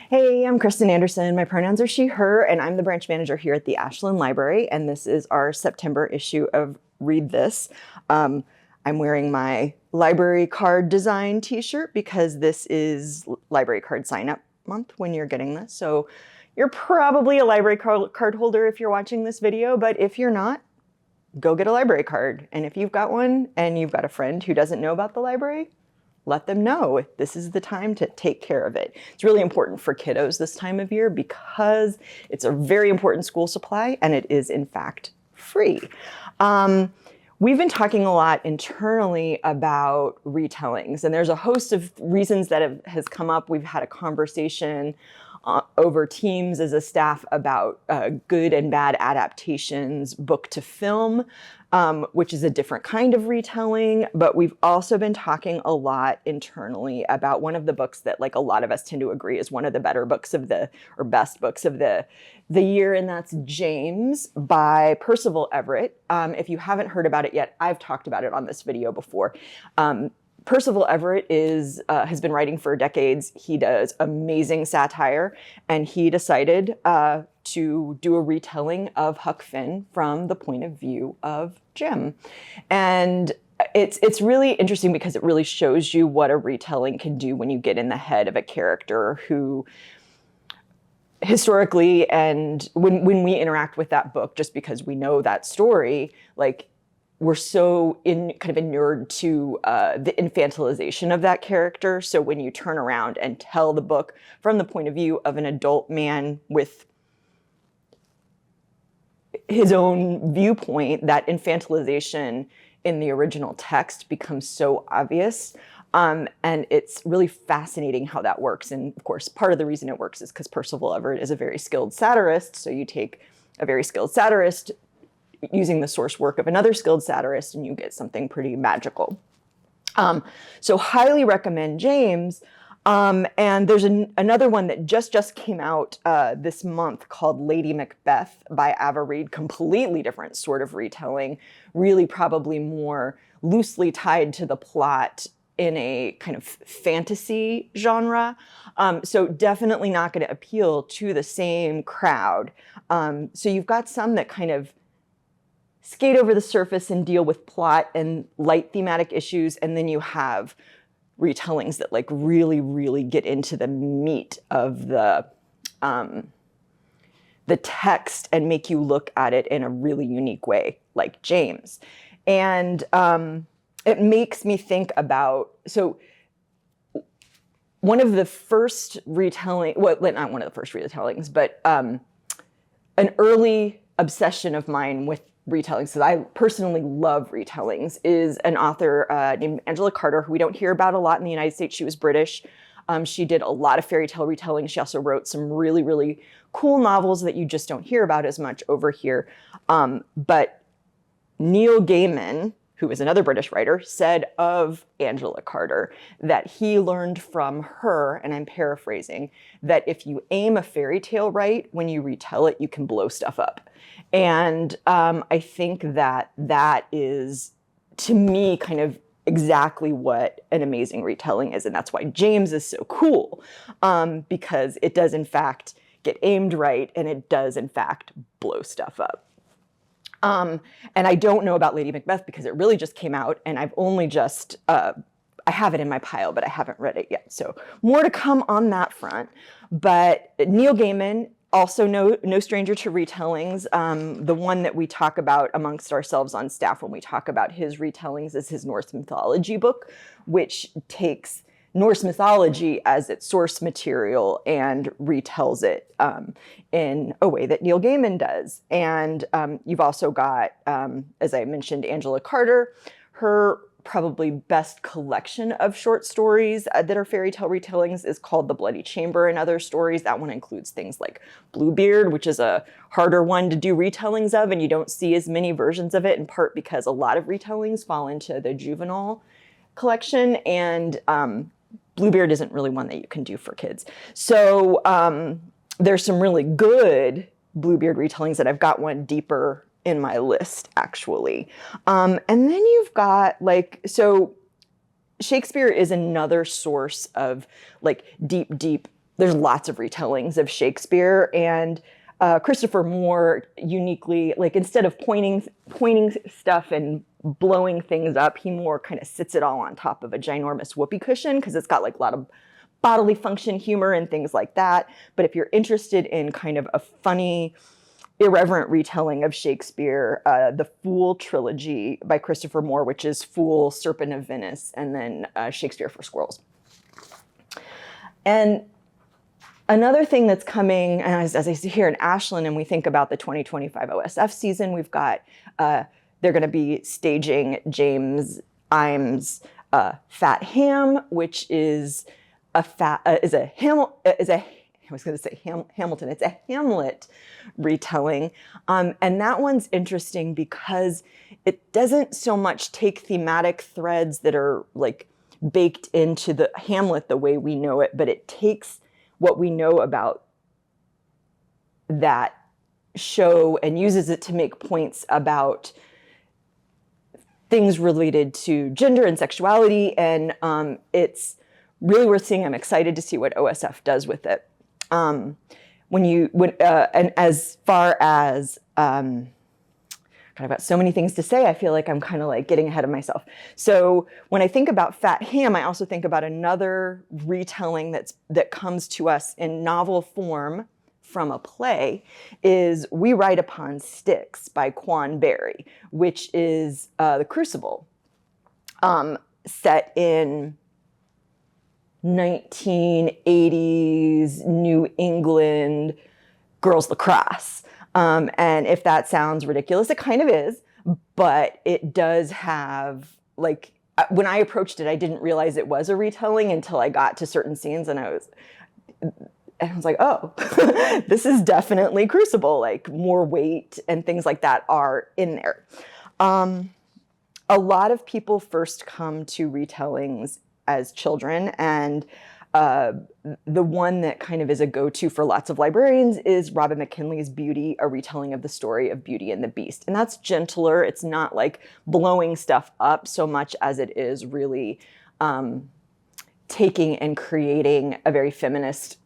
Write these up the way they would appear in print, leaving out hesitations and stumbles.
Hey, I'm Kristen Anderson. My pronouns are she, her, and I'm the branch manager here at the Ashland Library. And this is our September issue of Read This. I'm wearing my library card design t-shirt because this is library card sign up month when you're getting this. So you're probably a library card holder if you're watching this video, but if you're not, go get a library card. And if you've got one and you've got a friend who doesn't know about the library, let them know this is the time to take care of it. It's really important for kiddos this time of year because it's a very important school supply and it is in fact free. We've been talking a lot internally about retellings, and there's a host of reasons that has come up. We've had a conversation over Teams as a staff about good and bad adaptations, book to film, which is a different kind of retelling. But we've also been talking a lot internally about one of the books that, like, a lot of us tend to agree is one of the better books of the, or best books of the year, and that's James by Percival Everett. If you haven't heard about it yet, I've talked about it on this video before. Percival Everett has been writing for decades. He does amazing satire, and he decided to do a retelling of Huck Finn from the point of view of Jim. And it's really interesting because it really shows you what a retelling can do when you get in the head of a character who historically, and when we interact with that book, just because we know that story, like, we're so kind of inured to the infantilization of that character. So when you turn around and tell the book from the point of view of an adult man with his own viewpoint, that infantilization in the original text becomes so obvious. And it's really fascinating how that works. And of course, part of the reason it works is because Percival Everett is a very skilled satirist. So you take a very skilled satirist using the source work of another skilled satirist, and you get something pretty magical. So highly recommend James. And there's another one that just came out this month called Lady Macbeth by Ava Reid. Completely different sort of retelling, really probably more loosely tied to the plot in a kind of fantasy genre. So definitely not going to appeal to the same crowd. So you've got some that kind of skate over the surface and deal with plot and light thematic issues, and then you have retellings that, like, really get into the meat of the text and make you look at it in a really unique way, like James. And it makes me think about, so one of the first retelling, well, not one of the first retellings, but an early obsession of mine with retellings, because I personally love retellings, is an author named Angela Carter, who we don't hear about a lot in the United States. She was British. She did a lot of fairy tale retellings. She also wrote some really cool novels that you just don't hear about as much over here. But Neil Gaiman, who is another British writer, said of Angela Carter that he learned from her, and I'm paraphrasing, that if you aim a fairy tale right, when you retell it, you can blow stuff up. And I think that is, to me, kind of exactly what an amazing retelling is. And that's why James is so cool, because it does, in fact, get aimed right, and it does, in fact, blow stuff up. And I don't know about Lady Macbeth because it really just came out, and I've only just, I have it in my pile, but I haven't read it yet. So more to come on that front. But Neil Gaiman, also no stranger to retellings. The one that we talk about amongst ourselves on staff when we talk about his retellings is his Norse mythology book, which takes Norse mythology as its source material and retells it in a way that Neil Gaiman does. And you've also got, as I mentioned, Angela Carter. Her probably best collection of short stories that are fairy tale retellings is called The Bloody Chamber and Other Stories. That one includes things like Bluebeard, which is a harder one to do retellings of, and you don't see as many versions of it, in part because a lot of retellings fall into the juvenile collection, and Bluebeard isn't really one that you can do for kids. So there's some really good Bluebeard retellings that I've got one deeper in my list, actually. And then you've got, like, so Shakespeare is another source of, like, deep there's lots of retellings of Shakespeare, and Christopher Moore uniquely, like instead of pointing stuff and blowing things up, he more kind of sits it all on top of a ginormous whoopee cushion because it's got like a lot of bodily function humor and things like that. But if you're interested in kind of a funny, irreverent retelling of Shakespeare, the Fool trilogy by Christopher Moore, which is Fool, Serpent of Venice, and then Shakespeare for Squirrels. And another thing that's coming, as I see here in Ashland, and we think about the 2025 OSF season, we've got, they're going to be staging James Imes' Fat Ham, which is Hamilton. It's a Hamlet retelling. And that one's interesting because it doesn't so much take thematic threads that are like baked into the Hamlet the way we know it, but it takes what we know about that show and uses it to make points about things related to gender and sexuality. And it's really worth seeing. I'm excited to see what OSF does with it. And as far as, I've got so many things to say, I feel like I'm kind of like getting ahead of myself. So when I think about Fat Ham, I also think about another retelling that comes to us in novel form from a play, is We Ride Upon Sticks by Quan Barry, which is The Crucible, set in 1980s New England girls lacrosse. And if that sounds ridiculous, it kind of is, but it does have, like, when I approached it, I didn't realize it was a retelling until I got to certain scenes, and I was like, oh, this is definitely Crucible, like more weight and things like that are in there. A lot of people first come to retellings as children, and the one that kind of is a go-to for lots of librarians is Robin McKinley's Beauty, a retelling of the story of Beauty and the Beast. And that's gentler. It's not like blowing stuff up so much as it is really taking and creating a very feminist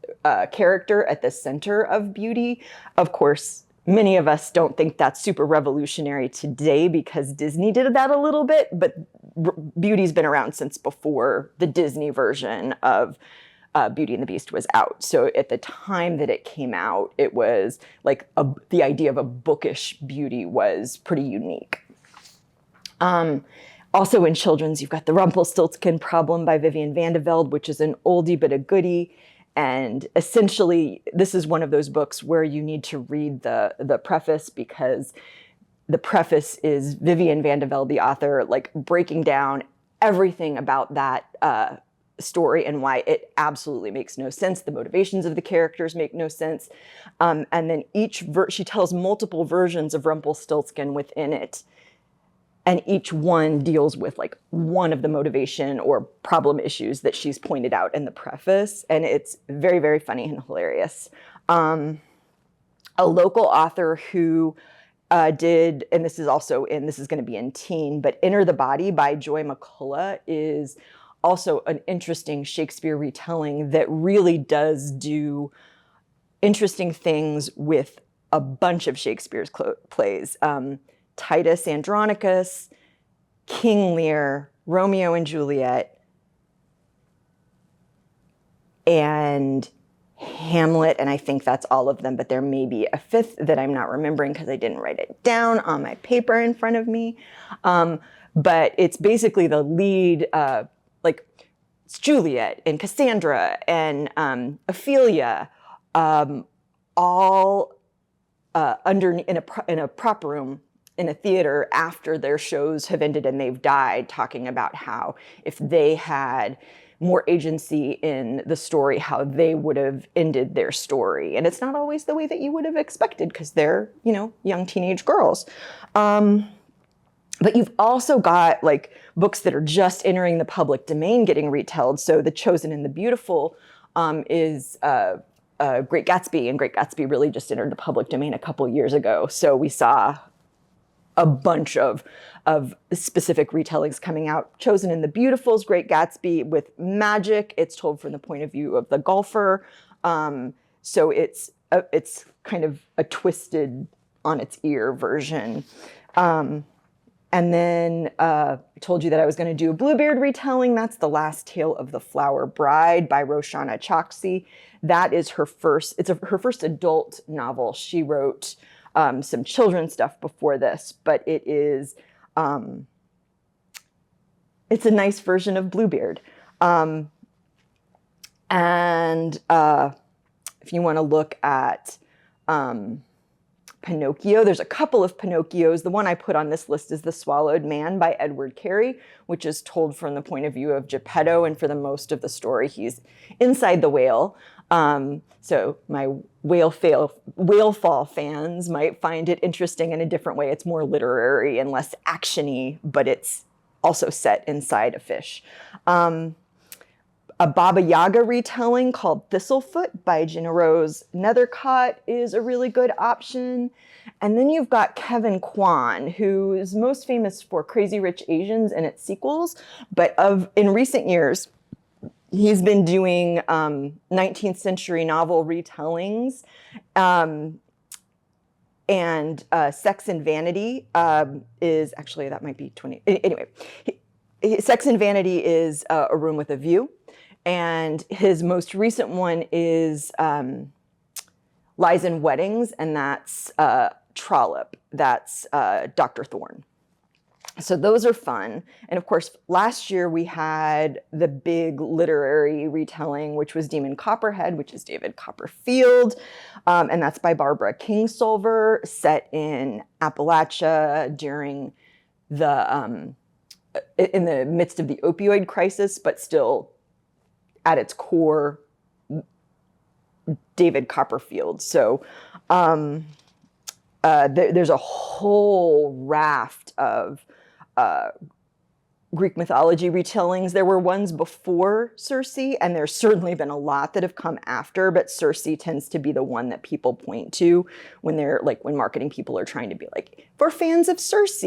character at the center of Beauty. Of course, many of us don't think that's super revolutionary today because Disney did that a little bit, but Beauty's been around since before the Disney version of Beauty and the Beast was out. So at the time that it came out, it was like the idea of a bookish beauty was pretty unique. Also in children's, you've got The Rumpelstiltskin Problem by Vivian van de Velde, which is an oldie but a goodie. And essentially, this is one of those books where you need to read the preface, because the preface is Vivian van de Velde, the author, like breaking down everything about that story and why it absolutely makes no sense. The motivations of the characters make no sense. And then she tells multiple versions of Rumpelstiltskin within it. And each one deals with like one of the motivation or problem issues that she's pointed out in the preface. And it's very, very funny and hilarious. A local author who did, and this is going to be in teen, but Enter the Body by Joy McCullough is also an interesting Shakespeare retelling that really does do interesting things with a bunch of Shakespeare's plays. Titus Andronicus, King Lear, Romeo and Juliet, and Hamlet, and I think that's all of them, but there may be a fifth that I'm not remembering because I didn't write it down on my paper in front of me. But it's basically the lead, like it's Juliet and Cassandra and Ophelia, all in a prop room in a theater after their shows have ended and they've died, talking about how if they had more agency in the story, how they would have ended their story. And it's not always the way that you would have expected because they're, young teenage girls. But you've also got like books that are just entering the public domain getting retold. So The Chosen and the Beautiful is Great Gatsby, and Great Gatsby really just entered the public domain a couple years ago. So we saw a bunch of specific retellings coming out. Chosen and the Beautiful's Great Gatsby with magic. It's told from the point of view of the golfer. So it's kind of a twisted on its ear version. And then I told you that I was going to do a Bluebeard retelling. That's The Last Tale of the Flower Bride by Roshana Choksi. That is her first, her first adult novel. She wrote some children's stuff before this, but it's a nice version of Bluebeard. And if you want to look at Pinocchio, there's a couple of Pinocchios. The one I put on this list is The Swallowed Man by Edward Carey, which is told from the point of view of Geppetto, and for the most of the story, he's inside the whale. So my whale fall fans might find it interesting in a different way. It's more literary and less actiony, but it's also set inside a fish. A Baba Yaga retelling called Thistlefoot by Gina Rose Nethercott is a really good option. And then you've got Kevin Kwan, who is most famous for Crazy Rich Asians and its sequels, but in recent years, he's been doing 19th century novel retellings. And Sex and Vanity is, actually that might be 20, anyway. Sex and Vanity is A Room with a View. And his most recent one is Lies and Weddings, and that's Trollope. That's Dr. Thorne. So those are fun. And of course, last year we had the big literary retelling, which was Demon Copperhead, which is David Copperfield. And that's by Barbara Kingsolver, set in Appalachia during in the midst of the opioid crisis, but still at its core, David Copperfield. So there's a whole raft of Greek mythology retellings. There were ones before Circe, and there's certainly been a lot that have come after, but Circe tends to be the one that people point to when when marketing people are trying to be like, for fans of Circe,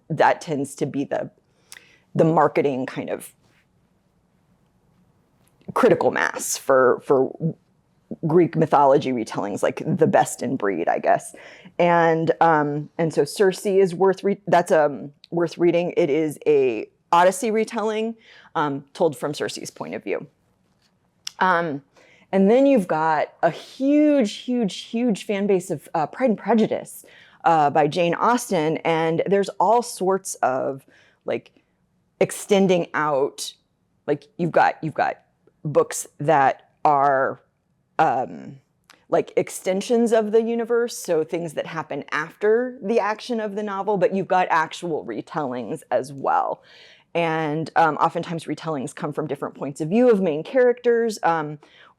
that tends to be the marketing kind of critical mass for Greek mythology retellings, like the best in breed, I guess. And so Circe is worth reading. It is a Odyssey retelling told from Circe's point of view. And then you've got a huge fan base of Pride and Prejudice by Jane Austen, and there's all sorts of like extending out, like you've got books that are like extensions of the universe, so things that happen after the action of the novel, but you've got actual retellings as well. And oftentimes retellings come from different points of view of main characters.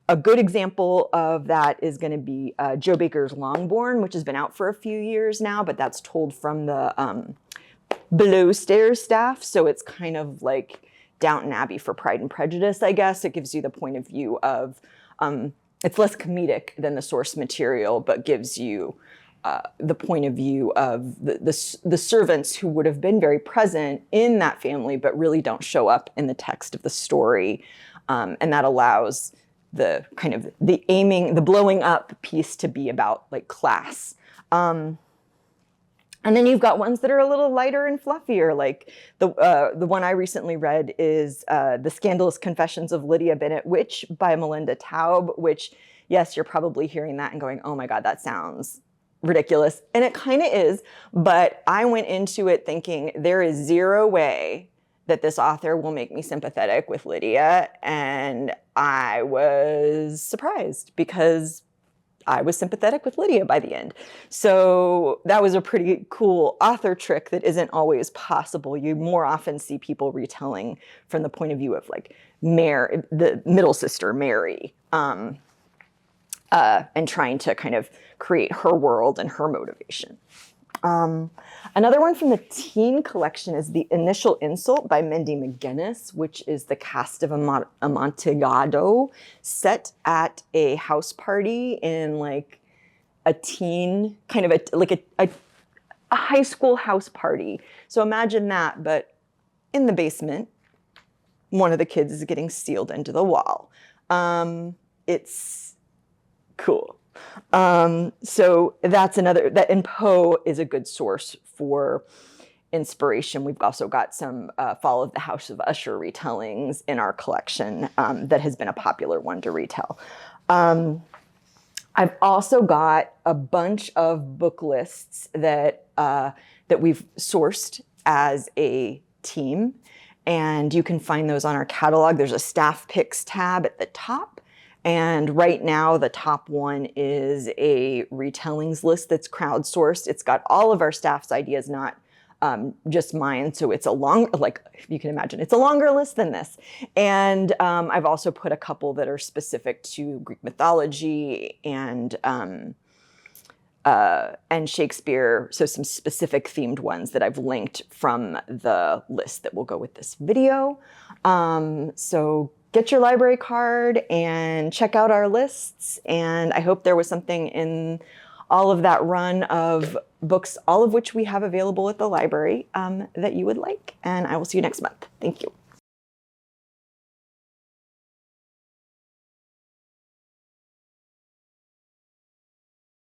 A good example of that is going to be Joe Baker's Longbourn, which has been out for a few years now, but that's told from the below stairs staff, so it's kind of like Downton Abbey for Pride and Prejudice, I guess. It gives you the point of view of, it's less comedic than the source material, but gives you the point of view of the servants who would have been very present in that family, but really don't show up in the text of the story. And that allows the kind of the blowing up piece to be about like class. And then you've got ones that are a little lighter and fluffier, like the one I recently read is The Scandalous Confessions of Lydia Bennet Witch by Melinda Taub, which, yes, you're probably hearing that and going, oh my God, that sounds ridiculous. And it kind of is, but I went into it thinking there is zero way that this author will make me sympathetic with Lydia. And I was surprised because I was sympathetic with Lydia by the end. So that was a pretty cool author trick that isn't always possible. You more often see people retelling from the point of view of like Mary, the middle sister, Mary, and trying to kind of create her world and her motivation. Another one from the teen collection is The Initial Insult by Mindy McGinnis, which is the cast of Amontillado set at a house party in like a teen, kind of a high school house party. So imagine that, but in the basement, one of the kids is getting sealed into the wall. It's Cool. So that's another, and Poe is a good source for inspiration. We've also got some Fall of the House of Usher retellings in our collection that has been a popular one to retell. I've also got a bunch of book lists that we've sourced as a team, and you can find those on our catalog. There's a staff picks tab at the top. And right now, the top one is a retellings list that's crowdsourced. It's got all of our staff's ideas, not just mine. So it's a long, like you can imagine, it's a longer list than this. And I've also put a couple that are specific to Greek mythology and Shakespeare. So some specific themed ones that I've linked from the list that will go with this video. So get your library card and check out our lists. And I hope there was something in all of that run of books, all of which we have available at the library, that you would like. And I will see you next month. Thank you.